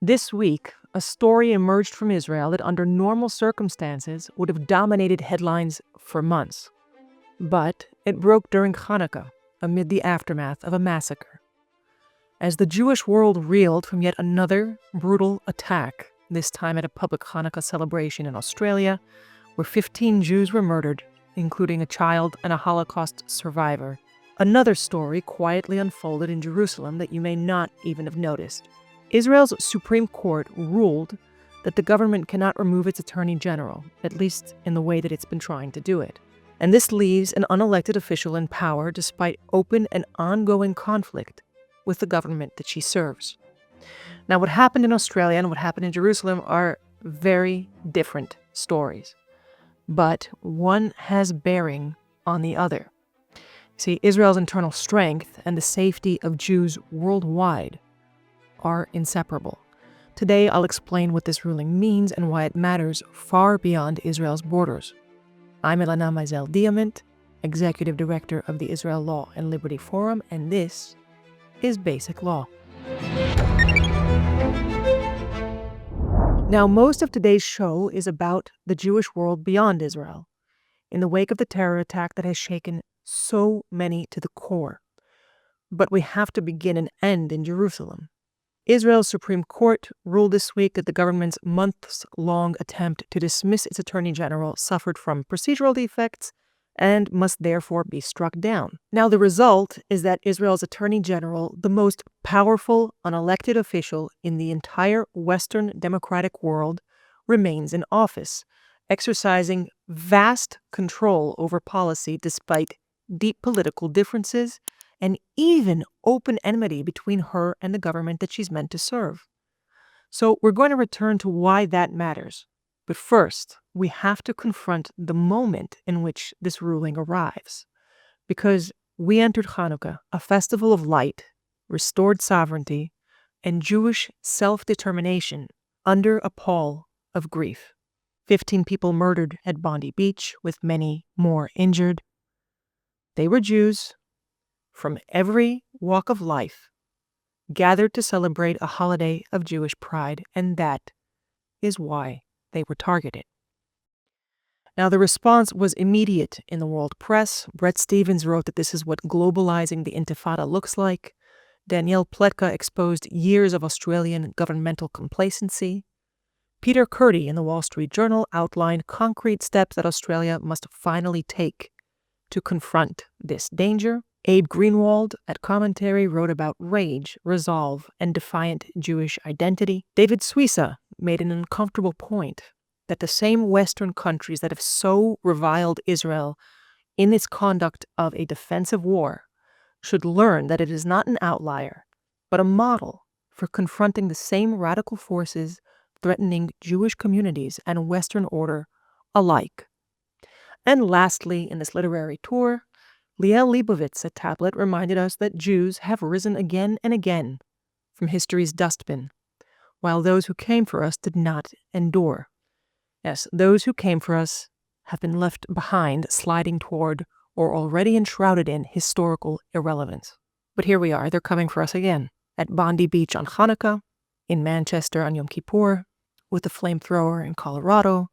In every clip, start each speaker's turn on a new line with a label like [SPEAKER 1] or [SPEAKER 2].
[SPEAKER 1] This week, a story emerged from Israel that under normal circumstances would have dominated headlines for months. But it broke during Hanukkah, amid the aftermath of a massacre. As the Jewish world reeled from yet another brutal attack, this time at a public Hanukkah celebration in Australia, where 15 Jews were murdered, including a child and a Holocaust survivor, another story quietly unfolded in Jerusalem that you may not even have noticed. Israel's Supreme Court ruled that the government cannot remove its attorney general, at least in the way that it's been trying to do it. And this leaves an unelected official in power despite open and ongoing conflict with the government that she serves. Now, what happened in Australia and what happened in Jerusalem are very different stories, but one has bearing on the other. See, Israel's internal strength and the safety of Jews worldwide are inseparable. Today, I'll explain what this ruling means and why it matters far beyond Israel's borders. I'm Elana Maisel-Diamant, Executive Director of the Israel Law and Liberty Forum, and this is Basic Law. Now, most of today's show is about the Jewish world beyond Israel, in the wake of the terror attack that has shaken so many to the core. But we have to begin and end in Jerusalem. Israel's Supreme Court ruled this week that the government's months-long attempt to dismiss its attorney general suffered from procedural defects and must therefore be struck down. Now, the result is that Israel's attorney general, the most powerful unelected official in the entire Western democratic world, remains in office, exercising vast control over policy despite deep political differences and even open enmity between her and the government that she's meant to serve. So we're going to return to why that matters. But first, we have to confront the moment in which this ruling arrives. Because we entered Hanukkah, a festival of light, restored sovereignty, and Jewish self-determination under a pall of grief. 15 people murdered at Bondi Beach, with many more injured. They were Jews from every walk of life, gathered to celebrate a holiday of Jewish pride, and that is why they were targeted. Now, the response was immediate in the world press. Bret Stephens wrote that this is what globalizing the Intifada looks like. Danielle Pletka exposed years of Australian governmental complacency. Peter Curdy in the Wall Street Journal outlined concrete steps that Australia must finally take to confront this danger. Abe Greenwald at Commentary wrote about rage, resolve, and defiant Jewish identity. David Suissa made an uncomfortable point that the same Western countries that have so reviled Israel in its conduct of a defensive war should learn that it is not an outlier, but a model for confronting the same radical forces threatening Jewish communities and Western order alike. And lastly, in this literary tour, Liel Leibovitz at Tablet reminded us that Jews have risen again and again from history's dustbin, while those who came for us did not endure. Yes, those who came for us have been left behind, sliding toward or already enshrouded in historical irrelevance. But here we are, they're coming for us again. At Bondi Beach on Hanukkah, in Manchester on Yom Kippur, with a flamethrower in Colorado,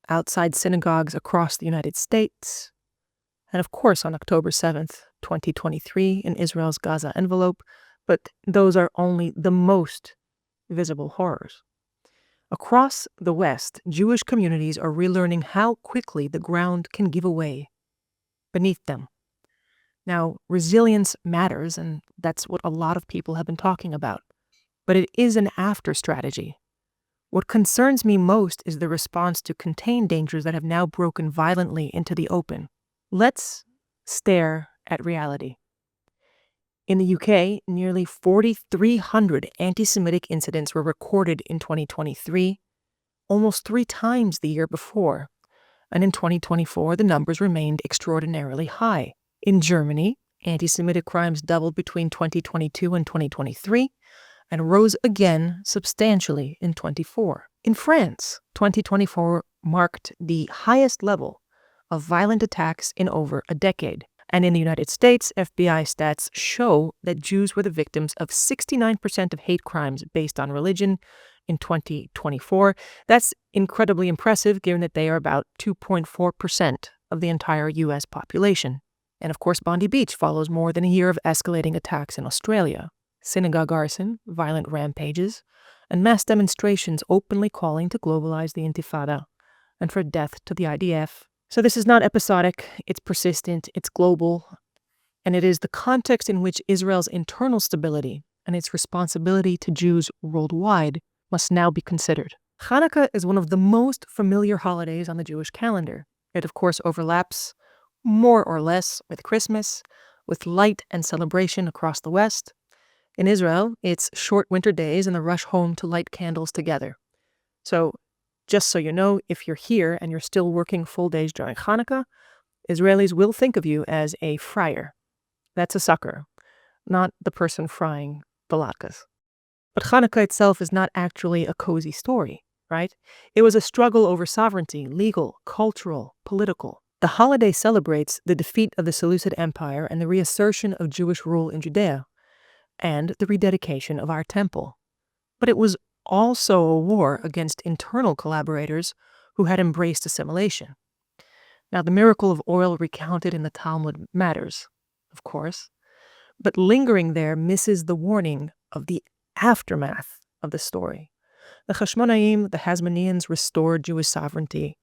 [SPEAKER 1] outside synagogues across the United States, and of course on October 7th, 2023, in Israel's Gaza envelope, but those are only the most visible horrors. Across the West, Jewish communities are relearning how quickly the ground can give away beneath them. Now, resilience matters, and that's what a lot of people have been talking about, but it is an after strategy. What concerns me most is the response to contain dangers that have now broken violently into the open. Let's stare at reality. In the UK, nearly 4,300 antisemitic incidents were recorded in 2023, almost 3 times the year before. And in 2024, the numbers remained extraordinarily high. In Germany, antisemitic crimes doubled between 2022 and 2023, and rose again substantially in 24. In France, 2024 marked the highest level of violent attacks in over a decade. And in the United States, FBI stats show that Jews were the victims of 69% of hate crimes based on religion in 2024. That's incredibly impressive given that they are about 2.4% of the entire U.S. population. And of course, Bondi Beach follows more than a year of escalating attacks in Australia, synagogue arson, violent rampages, and mass demonstrations openly calling to globalize the Intifada and for death to the IDF. So this is not episodic, it's persistent, it's global, and it is the context in which Israel's internal stability and its responsibility to Jews worldwide must now be considered. Hanukkah is one of the most familiar holidays on the Jewish calendar. It, of course, overlaps more or less with Christmas, with light and celebration across the West. In Israel, it's short winter days and the rush home to light candles together. So, just so you know, if you're here and you're still working full days during Hanukkah, Israelis will think of you as a fryer. That's a sucker, not the person frying the latkes. But Hanukkah itself is not actually a cozy story, right? It was a struggle over sovereignty, legal, cultural, political. The holiday celebrates the defeat of the Seleucid Empire and the reassertion of Jewish rule in Judea, and the rededication of our temple. But it was also a war against internal collaborators who had embraced assimilation. Now, the miracle of oil recounted in the Talmud matters, of course, but lingering there misses the warning of the aftermath of the story. The Hashmonaim, the Hasmoneans, restored Jewish sovereignty,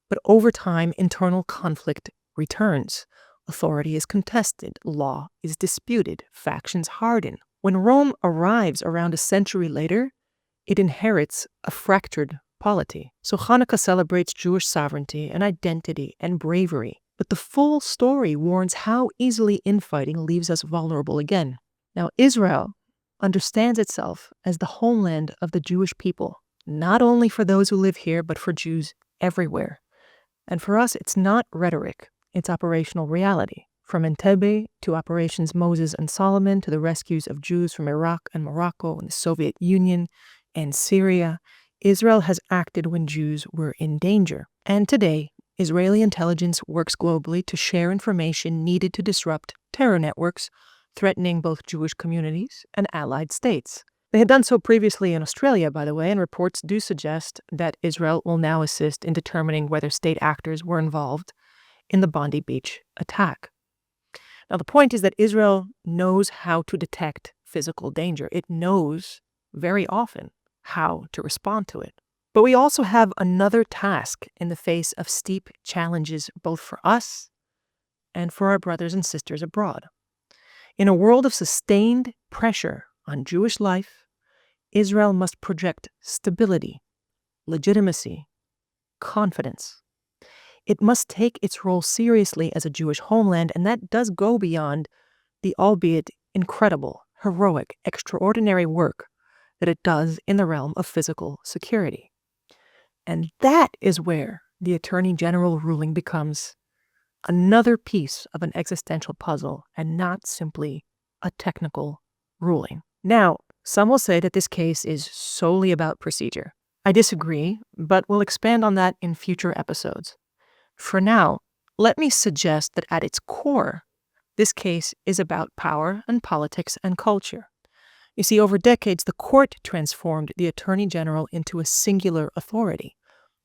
[SPEAKER 1] but over time, internal conflict returns. Authority is contested, law is disputed, factions harden. When Rome arrives around a century later, it inherits a fractured polity. So Hanukkah celebrates Jewish sovereignty and identity and bravery, but the full story warns how easily infighting leaves us vulnerable again. Now, Israel understands itself as the homeland of the Jewish people, not only for those who live here, but for Jews everywhere. And for us, it's not rhetoric, it's operational reality. From Entebbe to Operations Moses and Solomon to the rescues of Jews from Iraq and Morocco and the Soviet Union and Syria, Israel has acted when Jews were in danger. And today, Israeli intelligence works globally to share information needed to disrupt terror networks threatening both Jewish communities and allied states. They had done so previously in Australia, by the way, and reports do suggest that Israel will now assist in determining whether state actors were involved in the Bondi Beach attack. Now, the point is that Israel knows how to detect physical danger. It knows very often how to respond to it. But we also have another task in the face of steep challenges both for us and for our brothers and sisters abroad. In a world of sustained pressure on Jewish life, Israel must project stability, legitimacy, confidence. It must take its role seriously as a Jewish homeland, and that does go beyond the albeit incredible, heroic, extraordinary work that it does in the realm of physical security. And that is where the Attorney General ruling becomes another piece of an existential puzzle and not simply a technical ruling. Now, some will say that this case is solely about procedure. I disagree, but we'll expand on that in future episodes. For now, let me suggest that at its core, this case is about power and politics and culture. You see, over decades, the court transformed the Attorney General into a singular authority: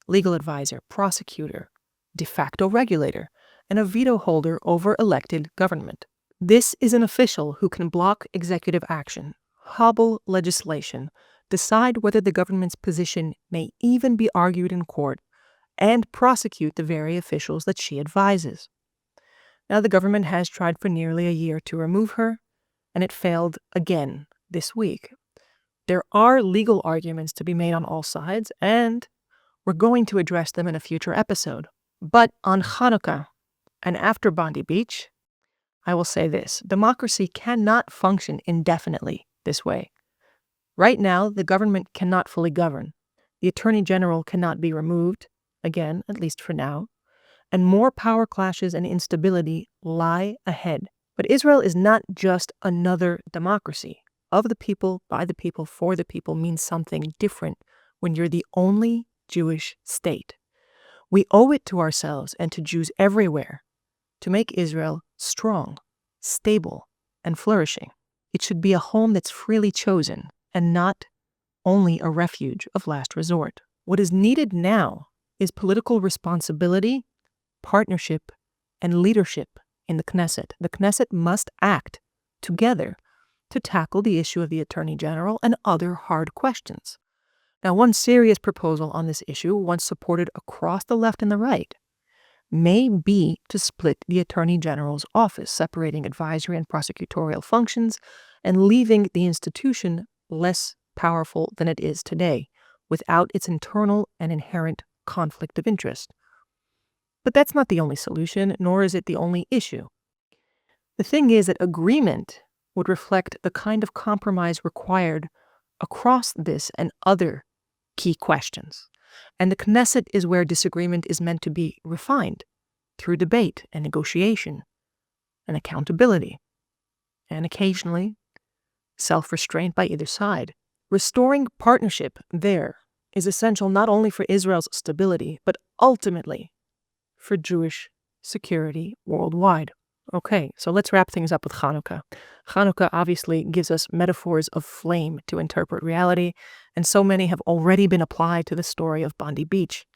[SPEAKER 1] legal advisor, prosecutor, de facto regulator, and a veto holder over elected government. This is an official who can block executive action, hobble legislation, decide whether the government's position may even be argued in court, and prosecute the very officials that she advises. Now, the government has tried for nearly a year to remove her, and it failed again this week. There are legal arguments to be made on all sides, and we're going to address them in a future episode. But on Hanukkah and after Bondi Beach, I will say this: democracy cannot function indefinitely this way. Right now, the government cannot fully govern. The Attorney General cannot be removed, again, at least for now, and more power clashes and instability lie ahead. But Israel is not just another democracy. Of the people, by the people, for the people means something different when you're the only Jewish state. We owe it to ourselves and to Jews everywhere to make Israel strong, stable, and flourishing. It should be a home that's freely chosen and not only a refuge of last resort. What is needed now is political responsibility, partnership, and leadership in the Knesset. The Knesset must act together to tackle the issue of the Attorney General and other hard questions. Now, one serious proposal on this issue, once supported across the left and the right, may be to split the Attorney General's office, separating advisory and prosecutorial functions and leaving the institution less powerful than it is today, without its internal and inherent conflict of interest. But that's not the only solution, nor is it the only issue. The thing is that agreement would reflect the kind of compromise required across this and other key questions. And the Knesset is where disagreement is meant to be refined through debate and negotiation and accountability, and occasionally self-restraint by either side. Restoring partnership there is essential not only for Israel's stability, but ultimately for Jewish security worldwide. Okay, so let's wrap things up with Hanukkah. Hanukkah obviously gives us metaphors of flame to interpret reality, and so many have already been applied to the story of Bondi Beach.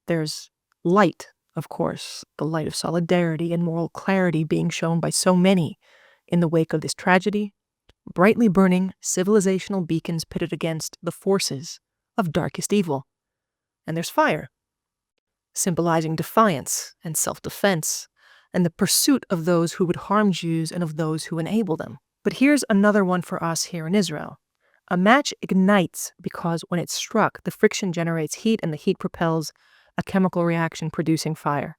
[SPEAKER 1] There's light, of course, the light of solidarity and moral clarity being shown by so many in the wake of this tragedy, brightly burning civilizational beacons pitted against the forces of darkest evil. And there's fire, symbolizing defiance and self-defense, and the pursuit of those who would harm Jews and of those who enable them. But here's another one for us here in Israel. A match ignites because when it's struck, the friction generates heat, and the heat propels a chemical reaction producing fire.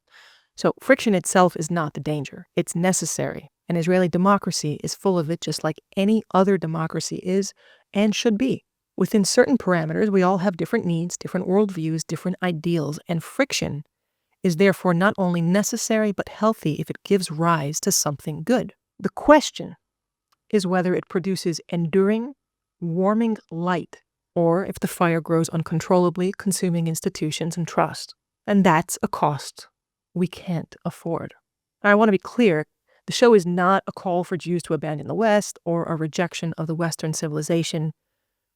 [SPEAKER 1] So friction itself is not the danger. It's necessary. And Israeli democracy is full of it, just like any other democracy is and should be. Within certain parameters, we all have different needs, different worldviews, different ideals, and friction is therefore not only necessary but healthy if it gives rise to something good. The question is whether it produces enduring, warming light, or if the fire grows uncontrollably, consuming institutions and trust. And that's a cost we can't afford. Now, I want to be clear, the show is not a call for Jews to abandon the West or a rejection of the Western civilization,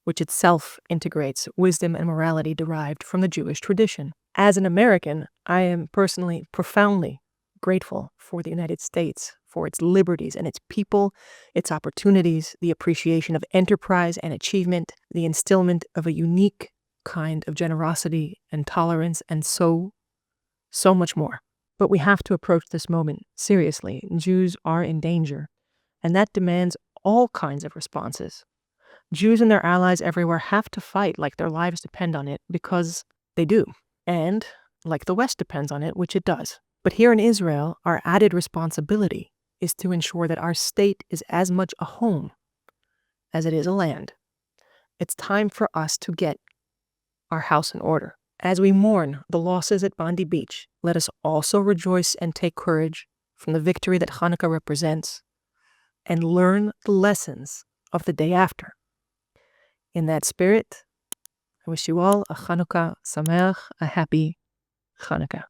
[SPEAKER 1] which itself integrates wisdom and morality derived from the Jewish tradition. As an American, I am personally profoundly grateful for the United States, for its liberties and its people, its opportunities, the appreciation of enterprise and achievement, the instillment of a unique kind of generosity and tolerance, and so much more. But we have to approach this moment seriously. Jews are in danger, and that demands all kinds of responses. Jews and their allies everywhere have to fight like their lives depend on it, because they do. And like the West depends on it, which it does. But here in Israel, our added responsibility is to ensure that our state is as much a home as it is a land. It's time for us to get our house in order. As we mourn the losses at Bondi Beach, let us also rejoice and take courage from the victory that Hanukkah represents and learn the lessons of the day after. In that spirit, I wish you all a Hanukkah Sameach, a happy Hanukkah.